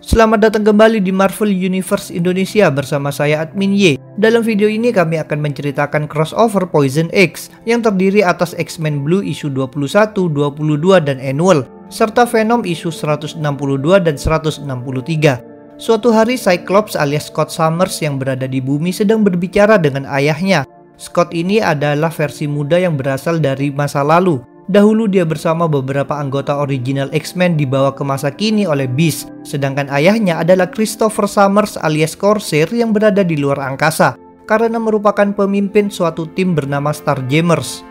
Selamat datang kembali di Marvel Universe Indonesia bersama saya Admin Y. Dalam video ini kami akan menceritakan crossover Poison X yang terdiri atas X-Men Blue isu 21, 22, dan Annual, serta Venom isu 162 dan 163. Suatu hari Cyclops alias Scott Summers yang berada di bumi sedang berbicara dengan ayahnya. Scott ini adalah versi muda yang berasal dari masa lalu. Dahulu dia bersama beberapa anggota original X-Men dibawa ke masa kini oleh Beast, sedangkan ayahnya adalah Christopher Summers alias Corsair yang berada di luar angkasa, karena merupakan pemimpin suatu tim bernama Starjammers.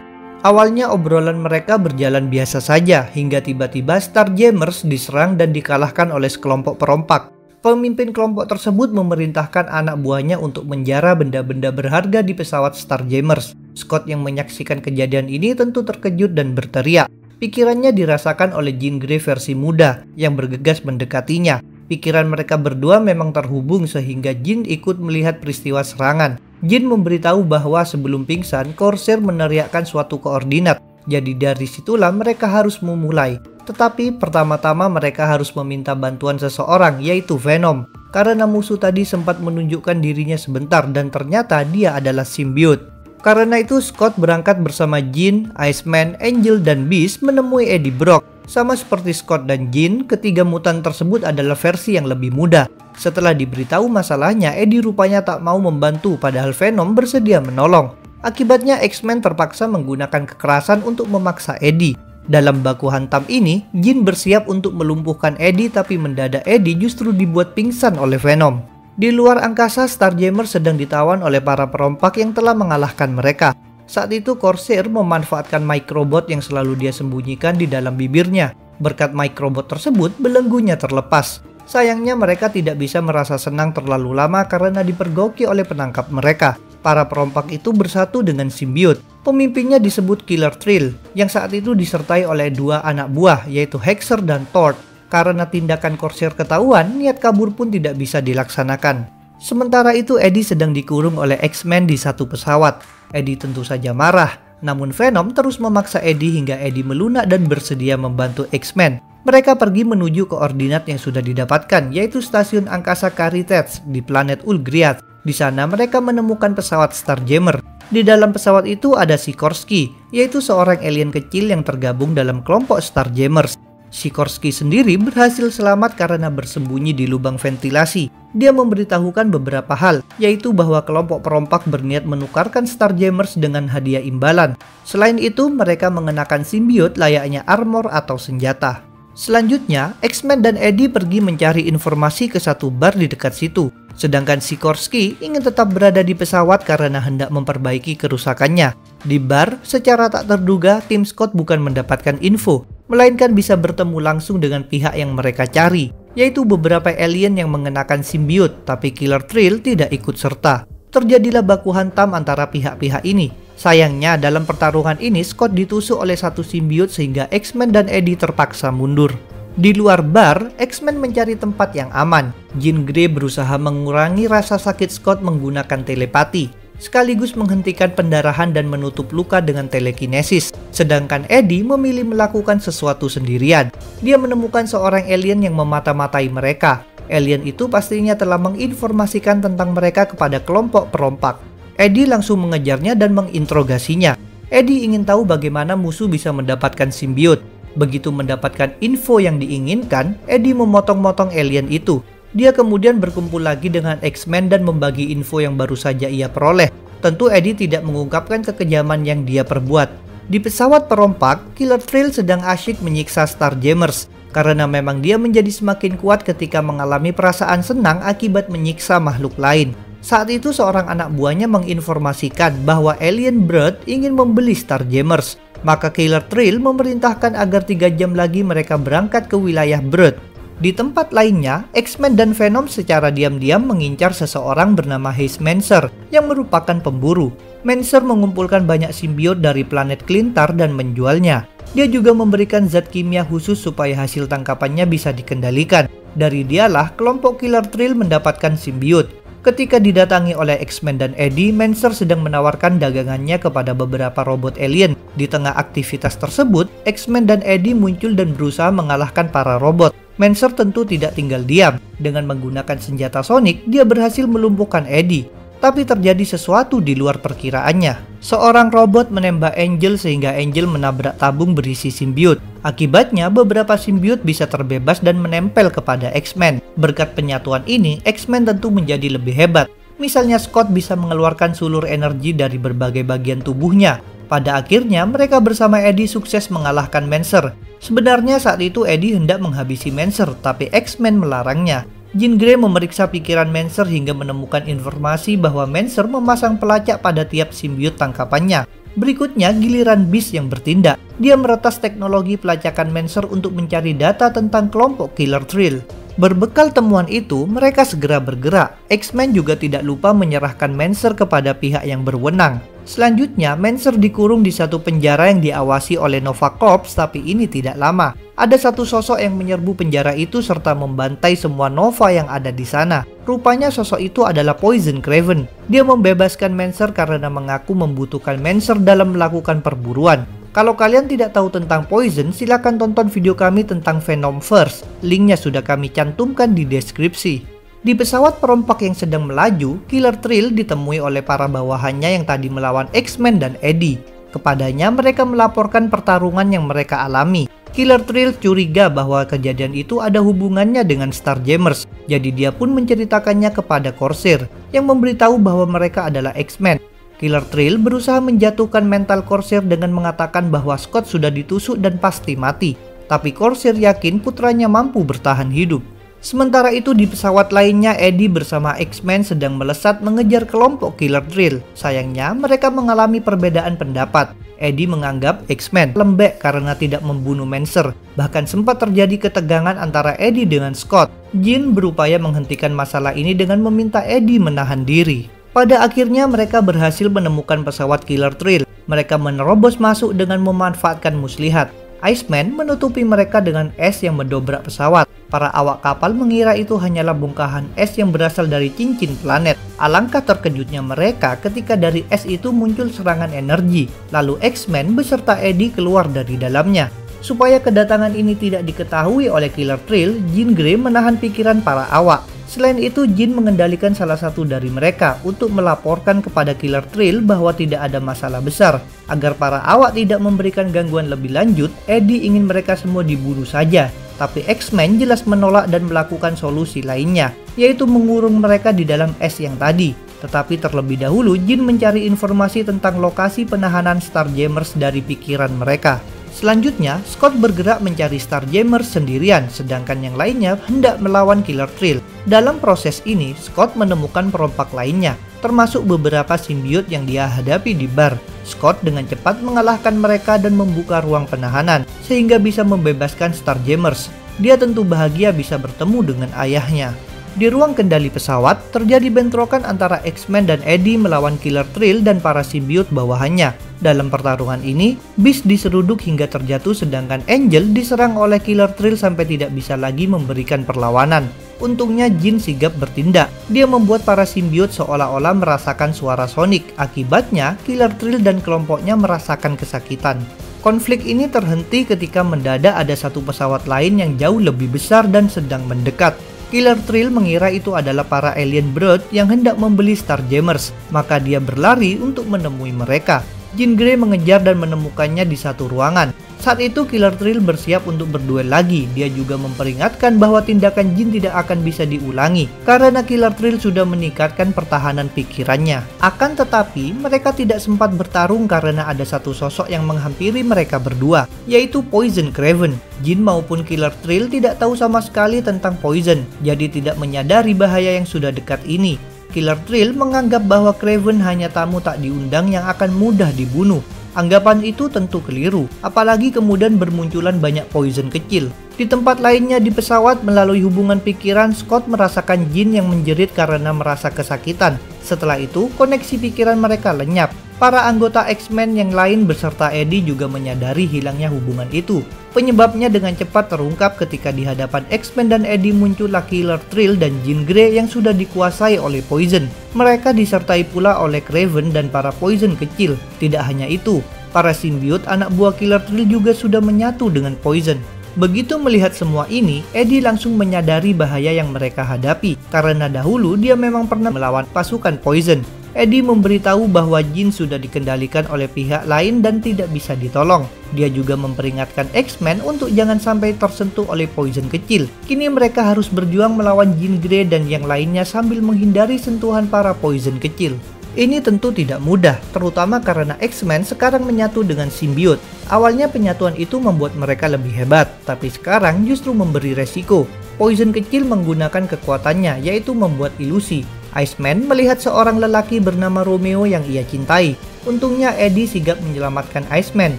Awalnya obrolan mereka berjalan biasa saja, hingga tiba-tiba Starjammers diserang dan dikalahkan oleh sekelompok perompak. Pemimpin kelompok tersebut memerintahkan anak buahnya untuk menjara benda-benda berharga di pesawat Starjammers. Scott yang menyaksikan kejadian ini tentu terkejut dan berteriak. Pikirannya dirasakan oleh Jean Grey versi muda yang bergegas mendekatinya. Pikiran mereka berdua memang terhubung sehingga Jean ikut melihat peristiwa serangan. Jean memberitahu bahwa sebelum pingsan, Corsair meneriakkan suatu koordinat. Jadi dari situlah mereka harus memulai. Tetapi pertama-tama mereka harus meminta bantuan seseorang, yaitu Venom. Karena musuh tadi sempat menunjukkan dirinya sebentar dan ternyata dia adalah simbiot. Karena itu Scott berangkat bersama Jean, Iceman, Angel, dan Beast menemui Eddie Brock. Sama seperti Scott dan Jean, ketiga mutan tersebut adalah versi yang lebih muda. Setelah diberitahu masalahnya, Eddie rupanya tak mau membantu padahal Venom bersedia menolong. Akibatnya X-Men terpaksa menggunakan kekerasan untuk memaksa Eddie. Dalam baku hantam ini, Jean bersiap untuk melumpuhkan Eddie, tapi mendadak Eddie justru dibuat pingsan oleh Venom. Di luar angkasa, Starjammers sedang ditawan oleh para perompak yang telah mengalahkan mereka. Saat itu Corsair memanfaatkan microbot yang selalu dia sembunyikan di dalam bibirnya. Berkat microbot tersebut, belenggunya terlepas. Sayangnya mereka tidak bisa merasa senang terlalu lama karena dipergoki oleh penangkap mereka. Para perompak itu bersatu dengan simbiot. Pemimpinnya disebut Killer Thrill, yang saat itu disertai oleh dua anak buah, yaitu Hexer dan Thor. Karena tindakan Corsair ketahuan, niat kabur pun tidak bisa dilaksanakan. Sementara itu Eddie sedang dikurung oleh X-Men di satu pesawat. Eddie tentu saja marah, namun Venom terus memaksa Eddie hingga Eddie melunak dan bersedia membantu X-Men. Mereka pergi menuju koordinat yang sudah didapatkan, yaitu stasiun angkasa Caritas di planet Ulgriath. Di sana mereka menemukan pesawat Starjammer. Di dalam pesawat itu ada Sikorsky, yaitu seorang alien kecil yang tergabung dalam kelompok Starjammers. Sikorsky sendiri berhasil selamat karena bersembunyi di lubang ventilasi. Dia memberitahukan beberapa hal, yaitu bahwa kelompok perompak berniat menukarkan Starjammers dengan hadiah imbalan. Selain itu, mereka mengenakan simbiot layaknya armor atau senjata. Selanjutnya, X-Men dan Eddie pergi mencari informasi ke satu bar di dekat situ. Sedangkan Sikorsky ingin tetap berada di pesawat karena hendak memperbaiki kerusakannya. Di bar, secara tak terduga, tim Scott bukan mendapatkan info, melainkan bisa bertemu langsung dengan pihak yang mereka cari, yaitu beberapa alien yang mengenakan simbiot, tapi Killer Thrill tidak ikut serta. Terjadilah baku hantam antara pihak-pihak ini. Sayangnya dalam pertarungan ini Scott ditusuk oleh satu simbiot sehingga X-Men dan Eddie terpaksa mundur. Di luar bar, X-Men mencari tempat yang aman. Jean Grey berusaha mengurangi rasa sakit Scott menggunakan telepati, sekaligus menghentikan pendarahan dan menutup luka dengan telekinesis. Sedangkan Eddie memilih melakukan sesuatu sendirian. Dia menemukan seorang alien yang memata-matai mereka. Alien itu pastinya telah menginformasikan tentang mereka kepada kelompok perompak. Eddie langsung mengejarnya dan menginterogasinya. Eddie ingin tahu bagaimana musuh bisa mendapatkan simbiot. Begitu mendapatkan info yang diinginkan, Eddie memotong-motong alien itu. Dia kemudian berkumpul lagi dengan X-Men dan membagi info yang baru saja ia peroleh. Tentu Eddie tidak mengungkapkan kekejaman yang dia perbuat. Di pesawat perompak, Killer Thrill sedang asyik menyiksa Starjammers. Karena memang dia menjadi semakin kuat ketika mengalami perasaan senang akibat menyiksa makhluk lain. Saat itu seorang anak buahnya menginformasikan bahwa Alien Brood ingin membeli Starjammers. Maka Killer Thrill memerintahkan agar 3 jam lagi mereka berangkat ke wilayah Brood. Di tempat lainnya, X-Men dan Venom secara diam-diam mengincar seseorang bernama Haze Mancer yang merupakan pemburu. Mancer mengumpulkan banyak simbiot dari planet Clintar dan menjualnya. Dia juga memberikan zat kimia khusus supaya hasil tangkapannya bisa dikendalikan. Dari dialah kelompok Killer Thrill mendapatkan simbiot. Ketika didatangi oleh X-Men dan Eddie, Mancer sedang menawarkan dagangannya kepada beberapa robot alien. Di tengah aktivitas tersebut, X-Men dan Eddie muncul dan berusaha mengalahkan para robot. Mancer tentu tidak tinggal diam. Dengan menggunakan senjata Sonic, dia berhasil melumpuhkan Eddie. Tapi terjadi sesuatu di luar perkiraannya. Seorang robot menembak Angel sehingga Angel menabrak tabung berisi simbiot. Akibatnya, beberapa simbiot bisa terbebas dan menempel kepada X-Men. Berkat penyatuan ini, X-Men tentu menjadi lebih hebat. Misalnya Scott bisa mengeluarkan sulur energi dari berbagai bagian tubuhnya. Pada akhirnya, mereka bersama Eddie sukses mengalahkan Mancer. Sebenarnya saat itu Eddie hendak menghabisi Mancer, tapi X-Men melarangnya. Jean Grey memeriksa pikiran Mancer hingga menemukan informasi bahwa Mancer memasang pelacak pada tiap simbiot tangkapannya. Berikutnya, giliran Beast yang bertindak. Dia meretas teknologi pelacakan Mancer untuk mencari data tentang kelompok Killer Thrill. Berbekal temuan itu, mereka segera bergerak. X-Men juga tidak lupa menyerahkan Mancer kepada pihak yang berwenang. Selanjutnya, Mancer dikurung di satu penjara yang diawasi oleh Nova Corps, tapi ini tidak lama. Ada satu sosok yang menyerbu penjara itu serta membantai semua Nova yang ada di sana. Rupanya sosok itu adalah Poison Craven. Dia membebaskan Mancer karena mengaku membutuhkan Mancer dalam melakukan perburuan. Kalau kalian tidak tahu tentang Poison, silakan tonton video kami tentang Venom First. Linknya sudah kami cantumkan di deskripsi. Di pesawat perompak yang sedang melaju, Killer Thrill ditemui oleh para bawahannya yang tadi melawan X-Men dan Eddie. Kepadanya mereka melaporkan pertarungan yang mereka alami. Killer Thrill curiga bahwa kejadian itu ada hubungannya dengan Starjammers. Jadi dia pun menceritakannya kepada Corsair, yang memberitahu bahwa mereka adalah X-Men. Killer Thrill berusaha menjatuhkan mental Corsair dengan mengatakan bahwa Scott sudah ditusuk dan pasti mati. Tapi Corsair yakin putranya mampu bertahan hidup. Sementara itu di pesawat lainnya, Eddie bersama X-Men sedang melesat mengejar kelompok Killer Thrill. Sayangnya mereka mengalami perbedaan pendapat. Eddie menganggap X-Men lembek karena tidak membunuh Mancer. Bahkan sempat terjadi ketegangan antara Eddie dengan Scott. Jean berupaya menghentikan masalah ini dengan meminta Eddie menahan diri. Pada akhirnya mereka berhasil menemukan pesawat Killer Thrill. Mereka menerobos masuk dengan memanfaatkan muslihat. Iceman menutupi mereka dengan es yang mendobrak pesawat. Para awak kapal mengira itu hanyalah bongkahan es yang berasal dari cincin planet. Alangkah terkejutnya mereka ketika dari es itu muncul serangan energi. Lalu X-Men beserta Eddie keluar dari dalamnya. Supaya kedatangan ini tidak diketahui oleh Killer Thrill, Jean Grey menahan pikiran para awak. Selain itu, Jean mengendalikan salah satu dari mereka untuk melaporkan kepada Killer Thrill bahwa tidak ada masalah besar. Agar para awak tidak memberikan gangguan lebih lanjut, Eddie ingin mereka semua dibunuh saja. Tapi X-Men jelas menolak dan melakukan solusi lainnya, yaitu mengurung mereka di dalam es yang tadi. Tetapi terlebih dahulu, Jean mencari informasi tentang lokasi penahanan Starjammers dari pikiran mereka. Selanjutnya, Scott bergerak mencari Starjammers sendirian, sedangkan yang lainnya hendak melawan Killer Thrill. Dalam proses ini, Scott menemukan perompak lainnya, termasuk beberapa simbiot yang dia hadapi di bar. Scott dengan cepat mengalahkan mereka dan membuka ruang penahanan, sehingga bisa membebaskan Starjammers. Dia tentu bahagia bisa bertemu dengan ayahnya. Di ruang kendali pesawat, terjadi bentrokan antara X-Men dan Eddie melawan Killer Thrill dan para simbiot bawahannya. Dalam pertarungan ini, Beast diseruduk hingga terjatuh sedangkan Angel diserang oleh Killer Thrill sampai tidak bisa lagi memberikan perlawanan. Untungnya Jean sigap bertindak. Dia membuat para simbiot seolah-olah merasakan suara Sonic. Akibatnya, Killer Thrill dan kelompoknya merasakan kesakitan. Konflik ini terhenti ketika mendadak ada satu pesawat lain yang jauh lebih besar dan sedang mendekat. Killer Thrill mengira itu adalah para alien Brood yang hendak membeli Starjammers, maka dia berlari untuk menemui mereka. Jean Grey mengejar dan menemukannya di satu ruangan. Saat itu Killer Thrill bersiap untuk berduel lagi. Dia juga memperingatkan bahwa tindakan Jean tidak akan bisa diulangi karena Killer Thrill sudah meningkatkan pertahanan pikirannya. Akan tetapi mereka tidak sempat bertarung karena ada satu sosok yang menghampiri mereka berdua, yaitu Poison Craven. Jean maupun Killer Thrill tidak tahu sama sekali tentang Poison, jadi tidak menyadari bahaya yang sudah dekat ini. Killer Thrill menganggap bahwa Craven hanya tamu tak diundang yang akan mudah dibunuh. Anggapan itu tentu keliru, apalagi kemudian bermunculan banyak Poison kecil. Di tempat lainnya di pesawat, melalui hubungan pikiran, Scott merasakan Jean yang menjerit karena merasa kesakitan. Setelah itu, koneksi pikiran mereka lenyap. Para anggota X-Men yang lain beserta Eddie juga menyadari hilangnya hubungan itu. Penyebabnya dengan cepat terungkap ketika di hadapan X-Men dan Eddie muncullah Killer Trill dan Jean Grey yang sudah dikuasai oleh Poison. Mereka disertai pula oleh Kraven dan para Poison kecil. Tidak hanya itu, para simbiot anak buah Killer Trill juga sudah menyatu dengan Poison. Begitu melihat semua ini, Eddie langsung menyadari bahaya yang mereka hadapi, karena dahulu dia memang pernah melawan pasukan Poison. Eddie memberitahu bahwa Jean sudah dikendalikan oleh pihak lain dan tidak bisa ditolong. Dia juga memperingatkan X-Men untuk jangan sampai tersentuh oleh Poison kecil. Kini mereka harus berjuang melawan Jean Grey dan yang lainnya sambil menghindari sentuhan para Poison kecil. Ini tentu tidak mudah, terutama karena X-Men sekarang menyatu dengan simbiot. Awalnya penyatuan itu membuat mereka lebih hebat, tapi sekarang justru memberi resiko. Poison kecil menggunakan kekuatannya, yaitu membuat ilusi. Iceman melihat seorang lelaki bernama Romeo yang ia cintai. Untungnya Eddie sigap menyelamatkan Iceman,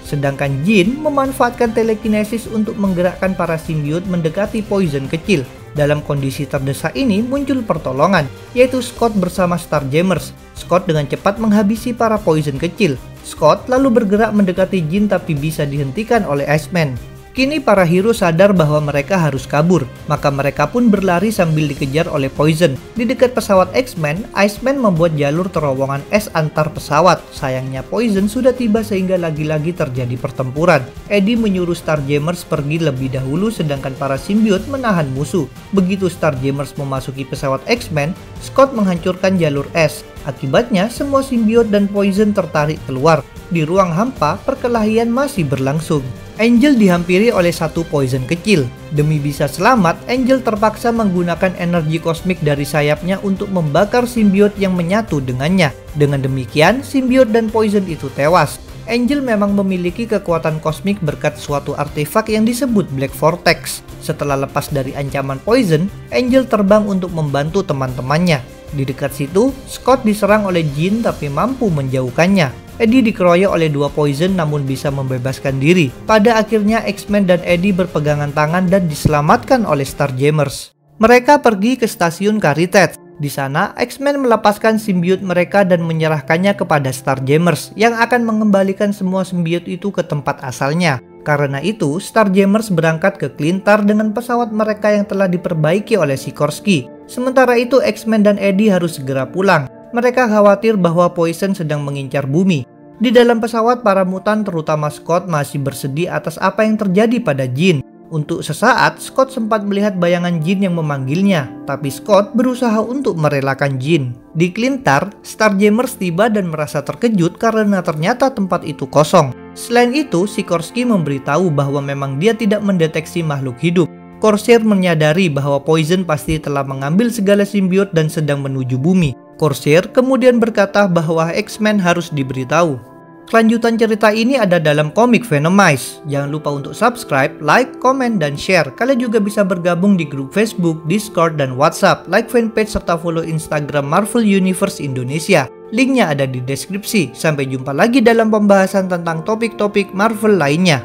sedangkan Jean memanfaatkan telekinesis untuk menggerakkan para simbiot mendekati Poison kecil. Dalam kondisi terdesak ini muncul pertolongan, yaitu Scott bersama Starjammers. Scott dengan cepat menghabisi para Poison kecil. Scott lalu bergerak mendekati Jean tapi bisa dihentikan oleh Iceman. Kini para hero sadar bahwa mereka harus kabur, maka mereka pun berlari sambil dikejar oleh Poison. Di dekat pesawat X-Men, Iceman membuat jalur terowongan es antar pesawat. Sayangnya Poison sudah tiba sehingga lagi-lagi terjadi pertempuran. Eddie menyuruh Starjammers pergi lebih dahulu sedangkan para simbiot menahan musuh. Begitu Starjammers memasuki pesawat X-Men, Scott menghancurkan jalur es. Akibatnya semua simbiot dan Poison tertarik keluar. Di ruang hampa, perkelahian masih berlangsung. Angel dihampiri oleh satu Poison kecil. Demi bisa selamat, Angel terpaksa menggunakan energi kosmik dari sayapnya untuk membakar simbiot yang menyatu dengannya. Dengan demikian, simbiot dan Poison itu tewas. Angel memang memiliki kekuatan kosmik berkat suatu artefak yang disebut Black Vortex. Setelah lepas dari ancaman Poison, Angel terbang untuk membantu teman-temannya. Di dekat situ, Scott diserang oleh Jean tapi mampu menjauhkannya. Eddie dikeroyok oleh dua Poison namun bisa membebaskan diri. Pada akhirnya X-Men dan Eddie berpegangan tangan dan diselamatkan oleh Starjammers. Mereka pergi ke stasiun Caritas. Di sana, X-Men melepaskan simbiot mereka dan menyerahkannya kepada Starjammers yang akan mengembalikan semua simbiot itu ke tempat asalnya. Karena itu, Starjammers berangkat ke Clintar dengan pesawat mereka yang telah diperbaiki oleh Sikorsky. Sementara itu, X-Men dan Eddie harus segera pulang. Mereka khawatir bahwa Poison sedang mengincar bumi. Di dalam pesawat, para mutan terutama Scott masih bersedih atas apa yang terjadi pada Jean. Untuk sesaat, Scott sempat melihat bayangan Jean yang memanggilnya, tapi Scott berusaha untuk merelakan Jean. Di Clintar, Starjammers tiba dan merasa terkejut karena ternyata tempat itu kosong. Selain itu, Sikorsky memberitahu bahwa memang dia tidak mendeteksi makhluk hidup. Corsair menyadari bahwa Poison pasti telah mengambil segala simbiot dan sedang menuju bumi. Corsair kemudian berkata bahwa X-Men harus diberitahu. Kelanjutan cerita ini ada dalam komik Venomize. Jangan lupa untuk subscribe, like, komen, dan share. Kalian juga bisa bergabung di grup Facebook, Discord, dan WhatsApp. Like fanpage serta follow Instagram Marvel Universe Indonesia. Linknya ada di deskripsi. Sampai jumpa lagi dalam pembahasan tentang topik-topik Marvel lainnya.